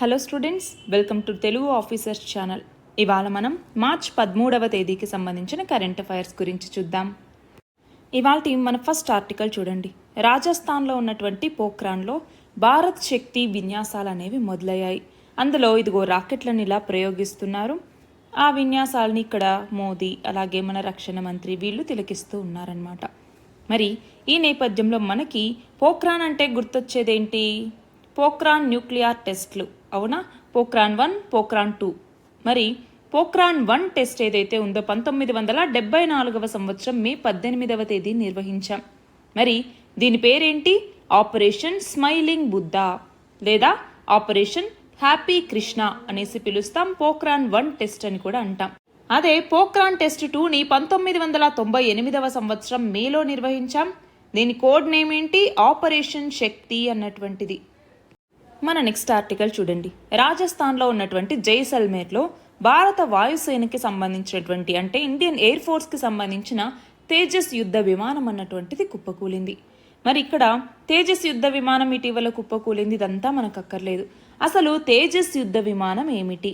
Hello students, welcome to Telugu officers channel. ఇవాళ మనం March 13వ తేదీకి సంబంధించిన కరెంట్ అఫైర్స్ గురించి చూద్దాం. ఇవాళ మన ఫస్ట్ ఆర్టికల్ చూడండి. రాజస్థాన్లో ఉన్నటువంటి పోఖ్రాన్లో భారత్ శక్తి విన్యాసాలు అనేవి మొదలయ్యాయి. అందులో ఇదిగో రాకెట్లను ఇలా ప్రయోగిస్తున్నారు. ఆ విన్యాసాలని ఇక్కడ మోదీ అలాగే మన రక్షణ మంత్రి వీళ్ళు తిలకిస్తూ ఉన్నారనమాట. మరి ఈ నేపథ్యంలో మనకి పోఖ్రాన్ అంటే గుర్తొచ్చేదేంటి? పోఖ్రాన్ న్యూక్లియర్ టెస్ట్లు, అవునా? పోఖ్రాన్ 1, పోఖ్రాన్ 2. మరి పోఖ్రాన్ 1 టెస్ట్ ఏదైతే ఉందో 1974వ సంవత్సరం మే 18వ తేదీ నిర్వహించాం. మరి దీని పేరేంటి? ఆపరేషన్ స్మైలింగ్ బుద్ధా లేదా ఆపరేషన్ హ్యాపీ కృష్ణ అనేసి పిలుస్తాం. పోఖ్రాన్ 1 టెస్ట్ అని కూడా అంటాం. అదే పోఖ్రాన్ టెస్ట్ 2ని 1998వ సంవత్సరం మేలో నిర్వహించాం. దీని కోడ్ నేమ్ ఏంటి? ఆపరేషన్ శక్తి అన్నటువంటిది. మన నెక్స్ట్ ఆర్టికల్ చూడండి. రాజస్థాన్లో ఉన్నటువంటి జైసల్మేర్లో భారత వాయుసేనకి సంబంధించినటువంటి అంటే ఇండియన్ ఎయిర్ ఫోర్స్కి సంబంధించిన తేజస్ యుద్ధ విమానం అన్నటువంటిది కుప్పకూలింది. మరి ఇక్కడ తేజస్ యుద్ధ విమానం ఇటీవల కుప్పకూలింది. ఇదంతా మనకు అక్కర్లేదు. అసలు తేజస్ యుద్ధ విమానం ఏమిటి?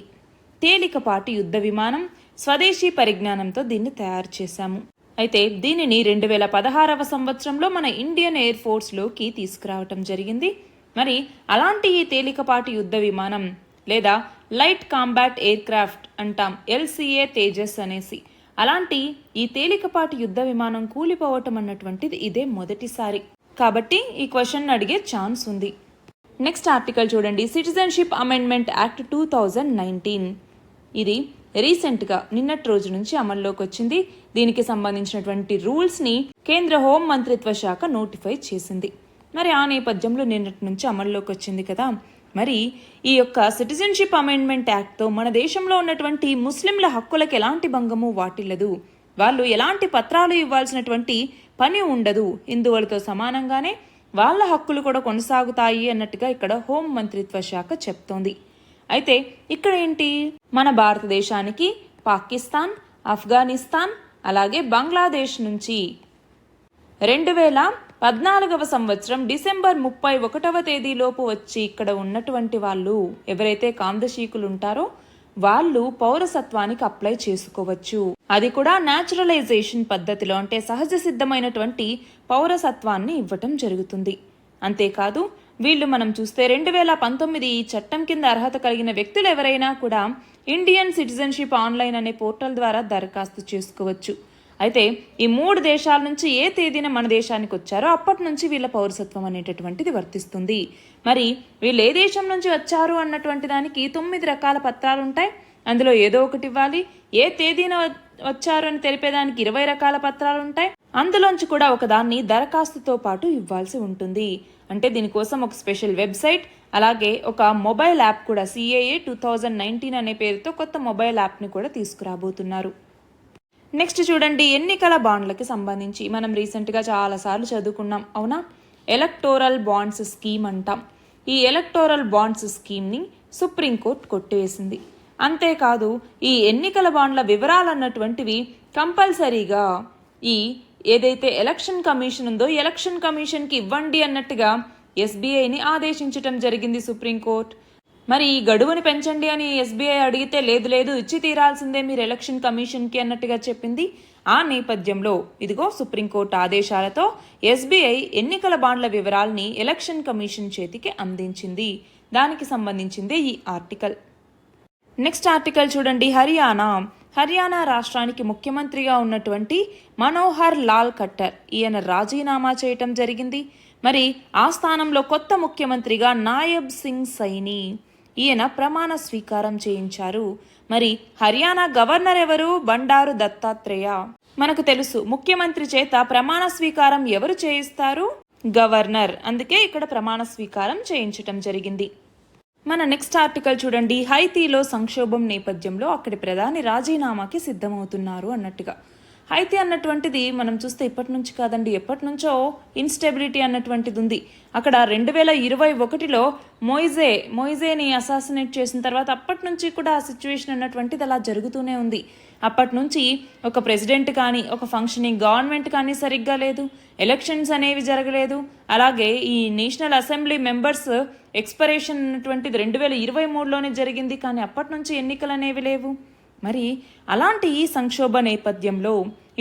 తేలికపాటి యుద్ధ విమానం, స్వదేశీ పరిజ్ఞానంతో దీన్ని తయారు చేశాము. అయితే దీనిని 2016వ సంవత్సరంలో మన ఇండియన్ ఎయిర్ ఫోర్స్లోకి తీసుకురావటం జరిగింది. మరి అలాంటి ఈ తేలికపాటి యుద్ధ విమానం లేదా లైట్ కాంబాట్ ఎయిర్ క్రాఫ్ట్ అంటాం, LCA తేజస్ అనేసి. అలాంటి ఈ తేలికపాటి యుద్ధ విమానం కూలిపోవటం అన్నటువంటిది ఇదే మొదటిసారి. కాబట్టి ఈ క్వశ్చన్ అడిగే ఛాన్స్ ఉంది. నెక్స్ట్ ఆర్టికల్ చూడండి. సిటిజన్షిప్ అమెండ్మెంట్ యాక్ట్ 2019 ఇది రీసెంట్గా నిన్నటి రోజు నుంచి అమల్లోకి వచ్చింది. దీనికి సంబంధించినటువంటి రూల్స్ని కేంద్ర హోం మంత్రిత్వ శాఖ నోటిఫై చేసింది. మరి ఆ నేపథ్యంలో నిన్నటి నుంచి అమల్లోకి వచ్చింది కదా. మరి ఈ యొక్క సిటిజన్షిప్ అమెండ్మెంట్ యాక్ట్తో మన దేశంలో ఉన్నటువంటి ముస్లింల హక్కులకు ఎలాంటి భంగము వాటిల్లదు. వాళ్ళు ఎలాంటి పత్రాలు ఇవ్వాల్సినటువంటి పని ఉండదు. హిందువులతో సమానంగానే వాళ్ళ హక్కులు కూడా కొనసాగుతాయి అన్నట్టుగా ఇక్కడ హోం మంత్రిత్వ శాఖ చెప్తోంది. అయితే ఇక్కడ ఏంటి? మన భారతదేశానికి పాకిస్తాన్, ఆఫ్ఘనిస్తాన్ అలాగే బంగ్లాదేశ్ నుంచి 2014వ సంవత్సరం డిసెంబర్ 31వ తేదీలోపు వచ్చి ఇక్కడ ఉన్నటువంటి వాళ్ళు ఎవరైతే కాందశీకులు ఉంటారో వాళ్ళు పౌరసత్వానికి అప్లై చేసుకోవచ్చు. అది కూడా న్యాచురలైజేషన్ పద్ధతిలో, అంటే సహజ సిద్ధమైనటువంటి పౌరసత్వాన్ని ఇవ్వటం జరుగుతుంది. అంతేకాదు వీళ్ళు మనం చూస్తే 2019 ఈ చట్టం కింద అర్హత కలిగిన వ్యక్తులు ఎవరైనా కూడా ఇండియన్ సిటిజన్షిప్ ఆన్లైన్ అనే పోర్టల్ ద్వారా దరఖాస్తు చేసుకోవచ్చు. అయితే ఈ 3 దేశాల నుంచి ఏ తేదీన మన దేశానికి వచ్చారో అప్పటి నుంచి వీళ్ళ పౌరసత్వం అనేటటువంటిది వర్తిస్తుంది. మరి వీళ్ళు ఏ దేశం నుంచి వచ్చారు అన్నటువంటి దానికి 9 రకాల పత్రాలు ఉంటాయి. అందులో ఏదో ఒకటి ఇవ్వాలి. ఏ తేదీన వచ్చారు అని తెలిపేదానికి 20 రకాల పత్రాలు ఉంటాయి. అందులోంచి కూడా ఒకదాన్ని దరఖాస్తుతో పాటు ఇవ్వాల్సి ఉంటుంది. అంటే దీనికోసం ఒక స్పెషల్ వెబ్సైట్ అలాగే ఒక మొబైల్ యాప్ కూడా CAA 2019 అనే పేరుతో కొత్త మొబైల్ యాప్ని కూడా తీసుకురాబోతున్నారు. నెక్స్ట్ చూడండి. ఎన్నికల బాండ్లకి సంబంధించి మనం రీసెంట్గా చాలాసార్లు చదువుకున్నాం, అవునా? ఎలక్టోరల్ బాండ్స్ స్కీమ్ అంటాం. ఈ ఎలక్టోరల్ బాండ్స్ స్కీమ్ని సుప్రీంకోర్టు కొట్టివేసింది. అంతేకాదు ఈ ఎన్నికల బాండ్ల వివరాలు అన్నటువంటివి కంపల్సరీగా ఈ ఏదైతే ఎలక్షన్ కమిషన్ ఉందో ఎలక్షన్ కమిషన్కి ఇవ్వండి అన్నట్టుగా SBIని ఆదేశించటం జరిగింది సుప్రీంకోర్టు. మరి ఈ గడువుని పెంచండి అని SBI అడిగితే లేదు ఇచ్చి తీరాల్సిందే మీరు ఎలక్షన్ కమిషన్కి అన్నట్టుగా చెప్పింది. ఆ నేపథ్యంలో ఇదిగో సుప్రీంకోర్టు ఆదేశాలతో SBI ఎన్నికల బాండ్ల వివరాల్ని ఎలక్షన్ కమిషన్ చేతికి అందించింది. దానికి సంబంధించిందే ఈ ఆర్టికల్. నెక్స్ట్ ఆర్టికల్ చూడండి. హర్యానా రాష్ట్రానికి ముఖ్యమంత్రిగా ఉన్నటువంటి మనోహర్ లాల్ ఖట్టర్ ఈయన రాజీనామా చేయటం జరిగింది. మరి ఆ స్థానంలో కొత్త ముఖ్యమంత్రిగా నాయబ్ సింగ్ సైని ఈయన ప్రమాణ స్వీకారం చేయించారు. మరి హర్యానా గవర్నర్ ఎవరు? బండారు దత్తాత్రేయ. మనకు తెలుసు ముఖ్యమంత్రి చేత ప్రమాణ స్వీకారం ఎవరు చేయిస్తారు? గవర్నర్. అందుకే ఇక్కడ ప్రమాణ స్వీకారం చేయించటం జరిగింది. మన నెక్స్ట్ ఆర్టికల్ చూడండి. హైతీలో సంక్షోభం నేపథ్యంలో అక్కడి ప్రధాని రాజీనామాకి సిద్ధమవుతున్నారు అన్నట్టుగా. హైతీ అన్నటువంటిది మనం చూస్తే ఇప్పటి నుంచి కాదండి, ఎప్పటి నుంచో ఇన్స్టెబిలిటీ అన్నటువంటిది ఉంది. అక్కడ 2021లో మొయిజేని అసాసినేట్ చేసిన తర్వాత అప్పటి నుంచి కూడా ఆ సిచ్యువేషన్ అన్నటువంటిది అలా జరుగుతూనే ఉంది. అప్పటి నుంచి ఒక ప్రెసిడెంట్ కానీ ఒక ఫంక్షనింగ్ గవర్నమెంట్ కానీ సరిగ్గా లేదు, ఎలక్షన్స్ అనేవి జరగలేదు. అలాగే ఈ నేషనల్ అసెంబ్లీ మెంబర్స్ ఎక్స్పైరేషన్ అన్నటువంటిది 2023లోనే జరిగింది, కానీ అప్పటి నుంచి ఎన్నికలు అనేవి లేవు. మరి అలాంటి ఈ సంక్షోభ నేపథ్యంలో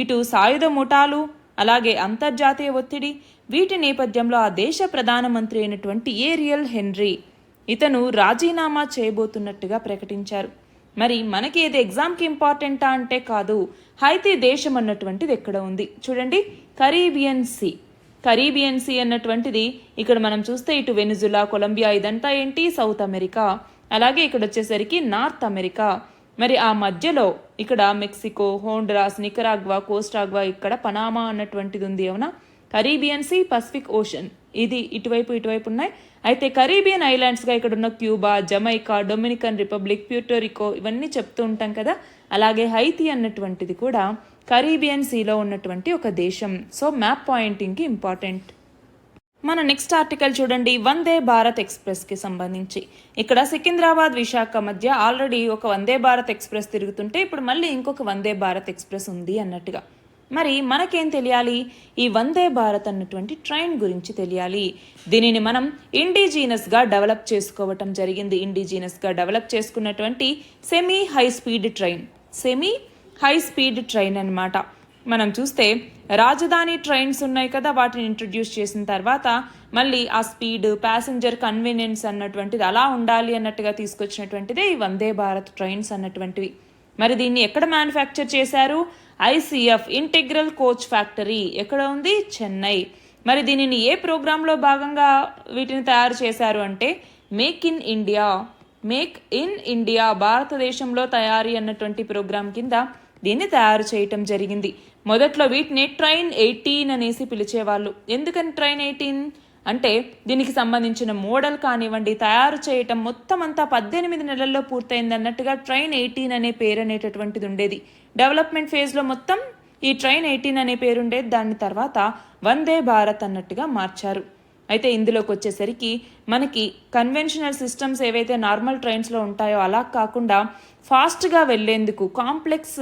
ఇటు సాయుధ ముఠాలు అలాగే అంతర్జాతీయ ఒత్తిడి, వీటి నేపథ్యంలో ఆ దేశ ప్రధానమంత్రి అయినటువంటి ఏరియల్ హెన్రీ ఇతను రాజీనామా చేయబోతున్నట్టుగా ప్రకటించారు. మరి మనకి ఏది ఎగ్జామ్కి ఇంపార్టెంటా అంటే కాదు, హైతీ దేశం అన్నటువంటిది ఎక్కడ ఉంది చూడండి, కరీబియన్ సీ అన్నటువంటిది ఇక్కడ మనం చూస్తే ఇటు వెనిజులా, కొలంబియా ఇదంతా ఏంటి సౌత్ అమెరికా, అలాగే ఇక్కడ వచ్చేసరికి నార్త్ అమెరికా. మరి ఆ మధ్యలో ఇక్కడ మెక్సికో, హోండరాస్, నికరాగ్వా, కోస్టాగ్వా, ఇక్కడ పనామా అన్నటువంటిది ఉంది. అవునా, కరీబియన్ సీ, పసిఫిక్ ఓషన్ ఇది ఇటువైపు ఉన్నాయి. అయితే కరీబియన్ ఐలాండ్స్గా ఇక్కడ ఉన్న Cuba, Jamaica, Dominican republic, Puerto Rico ఇవన్నీ చెప్తూ ఉంటాం కదా. అలాగే హైతీ అన్నటువంటిది కూడా కరీబియన్ సీలో ఉన్నటువంటి ఒక దేశం. సో మ్యాప్ పాయింటింగ్కి ఇంపార్టెంట్. మన నెక్స్ట్ ఆర్టికల్ చూడండి, వందే భారత్ ఎక్స్ప్రెస్కి సంబంధించి. ఇక్కడ సికింద్రాబాద్ విశాఖ మధ్య ఆల్రెడీ ఒక వందే భారత్ ఎక్స్ప్రెస్ తిరుగుతుంటే ఇప్పుడు మళ్ళీ ఇంకొక వందే భారత్ ఎక్స్ప్రెస్ ఉంది అన్నట్టుగా. మరి మనకేం తెలియాలి, ఈ వందే భారత్ అన్నటువంటి ట్రైన్ గురించి తెలియాలి. దీనిని మనం ఇండిజీనస్గా డెవలప్ చేసుకోవటం జరిగింది. ఇండిజీనస్గా డెవలప్ చేసుకున్నటువంటి సెమీ హై స్పీడ్ ట్రైన్ అన్నమాట. మనం చూస్తే రాజధాని ట్రైన్స్ ఉన్నాయి కదా, వాటిని ఇంట్రడ్యూస్ చేసిన తర్వాత మళ్ళీ ఆ స్పీడ్, ప్యాసింజర్ కన్వీనియన్స్ అన్నటువంటిది అలా ఉండాలి అన్నట్టుగా తీసుకొచ్చినటువంటిదే ఈ వందే భారత్ ట్రైన్స్ అన్నటువంటివి. మరి దీన్ని ఎక్కడ మ్యానుఫ్యాక్చర్ చేశారు, ICF ఇంటిగ్రల్ కోచ్ ఫ్యాక్టరీ ఎక్కడ ఉంది, చెన్నై. మరి దీనిని ఏ ప్రోగ్రాంలో భాగంగా వీటిని తయారు చేశారు అంటే మేక్ ఇన్ ఇండియా భారతదేశంలో తయారీ అన్నటువంటి ప్రోగ్రాం కింద దీన్ని తయారు చేయటం జరిగింది. మొదట్లో వీటిని ట్రైన్ 18 అనేసి పిలిచేవాళ్ళు. ఎందుకని ట్రైన్ 18 అంటే దీనికి సంబంధించిన మోడల్ కానివ్వండి, తయారు చేయటం మొత్తం అంతా 18 నెలల్లో పూర్తయింది అన్నట్టుగా ట్రైన్ 18 అనే పేరు అనేటటువంటిది ఉండేది. డెవలప్మెంట్ ఫేజ్లో మొత్తం ఈ ట్రైన్ 18 అనే పేరు ఉండేది. దాని తర్వాత వందే భారత్ అన్నట్టుగా మార్చారు. అయితే ఇందులోకి వచ్చేసరికి మనకి కన్వెన్షనల్ సిస్టమ్స్ ఏవైతే నార్మల్ ట్రైన్స్లో ఉంటాయో అలా కాకుండా ఫాస్ట్గా వెళ్లేందుకు కాంప్లెక్స్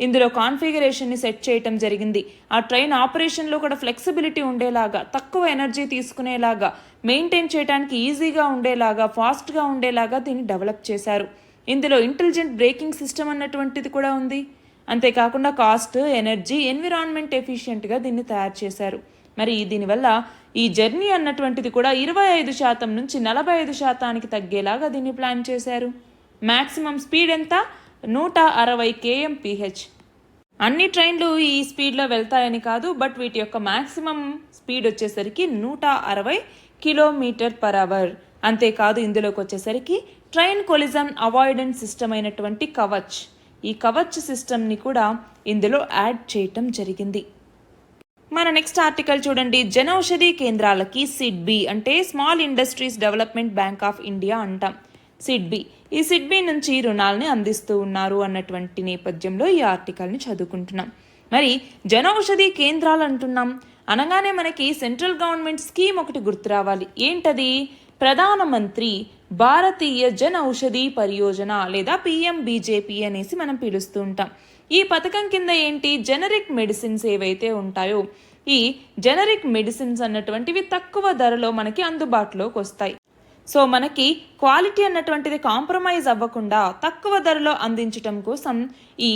ఇందులో కాన్ఫిగరేషన్ని సెట్ చేయటం జరిగింది. ఆ ట్రైన్ ఆపరేషన్లో కూడా ఫ్లెక్సిబిలిటీ ఉండేలాగా, తక్కువ ఎనర్జీ తీసుకునేలాగా, మెయింటైన్ చేయడానికి ఈజీగా ఉండేలాగా, ఫాస్ట్గా ఉండేలాగా దీన్ని డెవలప్ చేశారు. ఇందులో ఇంటెలిజెంట్ బ్రేకింగ్ సిస్టమ్ అన్నటువంటిది కూడా ఉంది. అంతేకాకుండా కాస్ట్, ఎనర్జీ, ఎన్విరాన్మెంట్ ఎఫిషియెంట్గా దీన్ని తయారు చేశారు. మరి దీనివల్ల ఈ జర్నీ అన్నటువంటిది కూడా 25% నుంచి 45% తగ్గేలాగా దీన్ని ప్లాన్ చేశారు. మ్యాక్సిమం స్పీడ్ ఎంత, 160 kmph. అన్ని ట్రైన్లు ఈ స్పీడ్లో వెళ్తాయని కాదు, బట్ వీటి యొక్క మ్యాక్సిమం స్పీడ్ వచ్చేసరికి 160 km/h. అంతేకాదు ఇందులోకి వచ్చేసరికి ట్రైన్ కొలిజన్ అవాయిడెన్స్ సిస్టమ్ అయినటువంటి కవచ్, ఈ కవచ్ సిస్టమ్ని కూడా ఇందులో యాడ్ చేయటం జరిగింది. మన నెక్స్ట్ ఆర్టికల్ చూడండి, జనౌషధి కేంద్రాలకి సిడ్బి అంటే small industries development bank of India అంటాం. ఈ సిడ్బి నుంచి రుణాలని అందిస్తూ ఉన్నారు అన్నటువంటి నేపథ్యంలో ఈ ఆర్టికల్ని చదువుకుంటున్నాం. మరి జనౌషధి కేంద్రాలు అంటున్నాం అనగానే మనకి సెంట్రల్ గవర్నమెంట్ స్కీమ్ ఒకటి గుర్తు రావాలి. ఏంటది, ప్రధానమంత్రి భారతీయ జన ఔషధి పరియోజన లేదా PMBJP అనేసి మనం పిలుస్తూ ఉంటాం. ఈ పథకం కింద ఏంటి, జెనరిక్ మెడిసిన్స్ ఏవైతే ఉంటాయో ఈ జెనరిక్ మెడిసిన్స్ అన్నటువంటివి తక్కువ ధరలో మనకి అందుబాటులోకి వస్తాయి. సో మనకి క్వాలిటీ అన్నటువంటిది కాంప్రమైజ్ అవ్వకుండా తక్కువ ధరలో అందించటం కోసం ఈ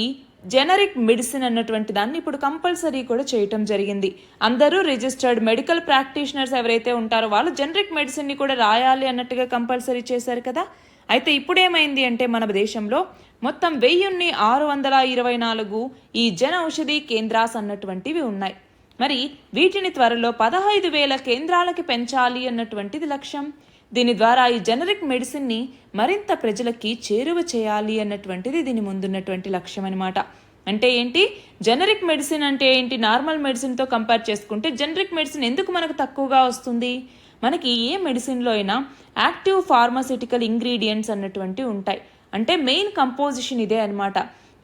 జెనరిక్ మెడిసిన్ అన్నటువంటి దాన్ని ఇప్పుడు కంపల్సరీ కూడా చేయటం జరిగింది. అందరూ రిజిస్టర్డ్ మెడికల్ ప్రాక్టీషనర్స్ ఎవరైతే ఉంటారో వాళ్ళు జెనరిక్ మెడిసిన్ని కూడా రాయాలి అన్నట్టుగా కంపల్సరీ చేశారు కదా. అయితే ఇప్పుడేమైంది అంటే మన దేశంలో మొత్తం 1624 ఈ జన ఔషధి కేంద్రాస్ అన్నటువంటివి ఉన్నాయి. మరి వీటిని త్వరలో 15,000 కేంద్రాలకి పెంచాలి అన్నటువంటిది లక్ష్యం. దీని ద్వారా ఈ జెనరిక్ మెడిసిన్ని మరింత ప్రజలకి చేరువ చేయాలి అన్నటువంటిది దీని ముందున్నటువంటి లక్ష్యం అనమాట. అంటే ఏంటి, జెనరిక్ మెడిసిన్ అంటే ఏంటి, నార్మల్ మెడిసిన్తో కంపేర్ చేసుకుంటే జెనరిక్ మెడిసిన్ ఎందుకు మనకు తక్కువగా వస్తుంది, మనకి ఏ మెడిసిన్లో అయినా యాక్టివ్ ఫార్మాసిటికల్ ఇంగ్రీడియంట్స్ అన్నటువంటివి ఉంటాయి. అంటే మెయిన్ కంపోజిషన్ ఇదే అనమాట.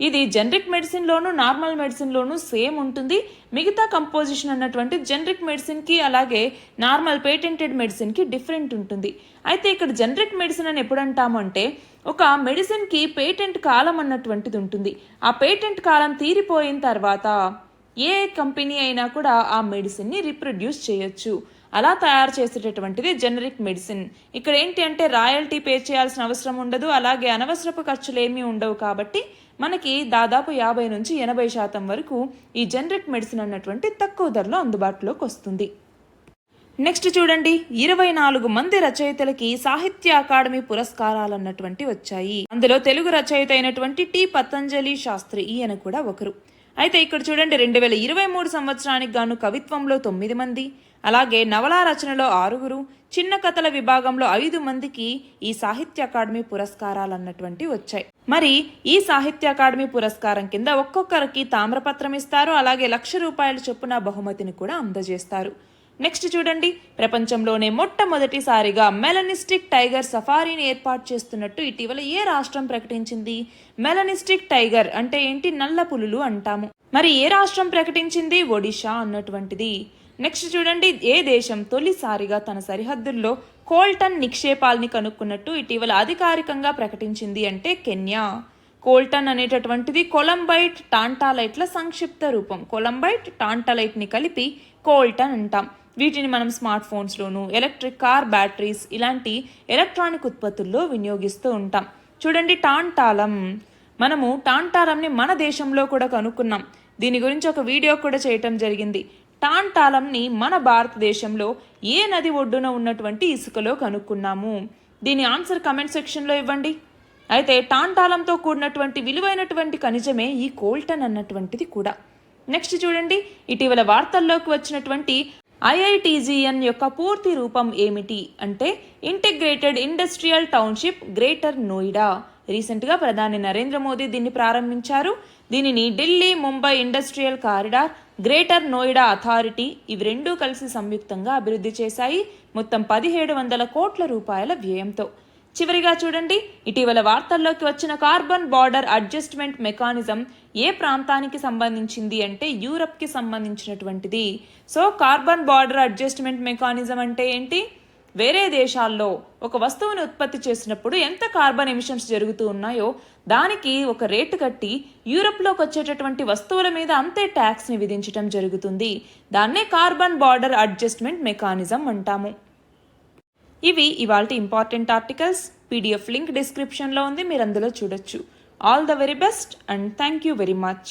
ఇది జనరిక్ మెడిసిన్లోను నార్మల్ మెడిసిన్లోను సేమ్ ఉంటుంది. మిగతా కంపోజిషన్ అన్నటువంటి జనరిక్ మెడిసిన్కి అలాగే నార్మల్ పేటెంటెడ్ మెడిసిన్కి డిఫరెంట్ ఉంటుంది. అయితే ఇక్కడ జనరిక్ మెడిసిన్ అని ఎప్పుడు అంటాము అంటే ఒక మెడిసిన్కి పేటెంట్ కాలం అన్నటువంటిది ఉంటుంది. ఆ పేటెంట్ కాలం తీరిపోయిన తర్వాత ఏ కంపెనీ అయినా కూడా ఆ మెడిసిన్ని రీప్రొడ్యూస్ చేయొచ్చు. అలా తయారు చేసేటటువంటిది జనరిక్ మెడిసిన్. ఇక్కడ ఏంటి అంటే రాయల్టీ పే చేయాల్సిన అవసరం ఉండదు, అలాగే అనవసరపు ఖర్చులు ఏమీ ఉండవు. కాబట్టి మనకి దాదాపు 50 నుంచి 80% వరకు ఈ జనరిక్ మెడిసిన్ అన్నటువంటి తక్కువ ధరలో అందుబాటులోకి వస్తుంది. నెక్స్ట్ చూడండి, 24 మంది రచయితలకి సాహిత్య అకాడమీ పురస్కారాలు అన్నటువంటి వచ్చాయి. అందులో తెలుగు రచయిత అయినటువంటి టి పతంజలి శాస్త్రి ఈయన కూడా ఒకరు. అయితే ఇక్కడ చూడండి, 2023 సంవత్సరానికి గాను కవిత్వంలో 9 మంది, అలాగే నవలా రచనలో 6, చిన్న కథల విభాగంలో 5 మందికి ఈ సాహిత్య అకాడమీ పురస్కారాలు అన్నటువంటి వచ్చాయి. మరి ఈ సాహిత్య అకాడమీ పురస్కారం కింద ఒక్కొక్కరికి తామ్రపత్రం ఇస్తారు, అలాగే ₹1,00,000 చొప్పున బహుమతిని కూడా అందజేస్తారు. నెక్స్ట్ చూడండి, ప్రపంచంలోనే మొట్టమొదటిసారిగా మెలనిస్టిక్ టైగర్ సఫారీని ఏర్పాటు చేస్తున్నట్టు ఇటీవల ఏ రాష్ట్రం ప్రకటించింది? మెలనిస్టిక్ టైగర్ అంటే ఏంటి? నల్ల పులులు అంటాము. మరి ఏ రాష్ట్రం ప్రకటించింది? ఒడిషా అన్నటువంటిది. నెక్స్ట్ చూడండి, ఏ దేశం తొలిసారిగా తన సరిహద్దుల్లో కోల్టన్ నిక్షేపాల్ని కనుక్కున్నట్టు ఇటీవల అధికారికంగా ప్రకటించింది అంటే కెన్యా. కోల్టన్ అనేటటువంటిది కొలంబైట్ టాంటాలైట్ల సంక్షిప్త రూపం. కొలంబైట్ టాంటాలైట్ని కలిపి కోల్టన్ అంటాం. వీటిని మనం స్మార్ట్ ఫోన్స్లోను, ఎలక్ట్రిక్ కార్ బ్యాటరీస్ ఇలాంటి ఎలక్ట్రానిక్ ఉత్పత్తుల్లో వినియోగిస్తూ ఉంటాం. చూడండి, టాంటాలం. మనము టాంటాలంని మన దేశంలో కూడా కనుక్కున్నాం. దీని గురించి ఒక వీడియో కూడా చేయటం జరిగింది. టాంటాలంని మన భారతదేశంలో ఏ నది ఒడ్డున ఉన్నటువంటి ఇసుకలో కనుక్కున్నాము? దీని ఆన్సర్ కమెంట్ సెక్షన్లో ఇవ్వండి. అయితే టాంటాలంతో కూడినటువంటి విలువైనటువంటి ఖనిజమే ఈ కోల్టన్ అన్నటువంటిది కూడా. నెక్స్ట్ చూడండి, ఇటీవల వార్తల్లోకి వచ్చినటువంటి IITGN యొక్క పూర్తి రూపం ఏమిటి అంటే integrated industrial township greater Noida. రీసెంట్గా ప్రధాని నరేంద్ర మోదీ దీన్ని ప్రారంభించారు. దీనిని Delhi Mumbai industrial corridor, greater Noida authority ఇవి రెండూ కలిసి సంయుక్తంగా అభివృద్ధి చేశాయి, మొత్తం 1700 కోట్ల రూపాయల వ్యయంతో. చివరిగా చూడండి, ఇటీవల వార్తల్లోకి వచ్చిన కార్బన్ బార్డర్ అడ్జస్ట్మెంట్ మెకానిజం ఏ ప్రాంతానికి సంబంధించింది అంటే యూరప్కి సంబంధించినటువంటిది. So carbon border adjustment mechanism అంటే ఏంటి? వేరే దేశాల్లో ఒక వస్తువుని ఉత్పత్తి చేసినప్పుడు ఎంత కార్బన్ ఎమిషన్స్ జరుగుతూ ఉన్నాయో దానికి ఒక రేటు కట్టి యూరప్లోకి వచ్చేటటువంటి వస్తువుల మీద అంతే ట్యాక్స్ని విధించడం జరుగుతుంది. దాన్నే కార్బన్ బార్డర్ అడ్జస్ట్మెంట్ మెకానిజం అంటాము. ఇవి ఇవాల్టి ఇంపార్టెంట్ ఆర్టికల్స్. PDF లింక్ డిస్క్రిప్షన్లో ఉంది, మీరు అందులో చూడొచ్చు. All the very best and thank you very much.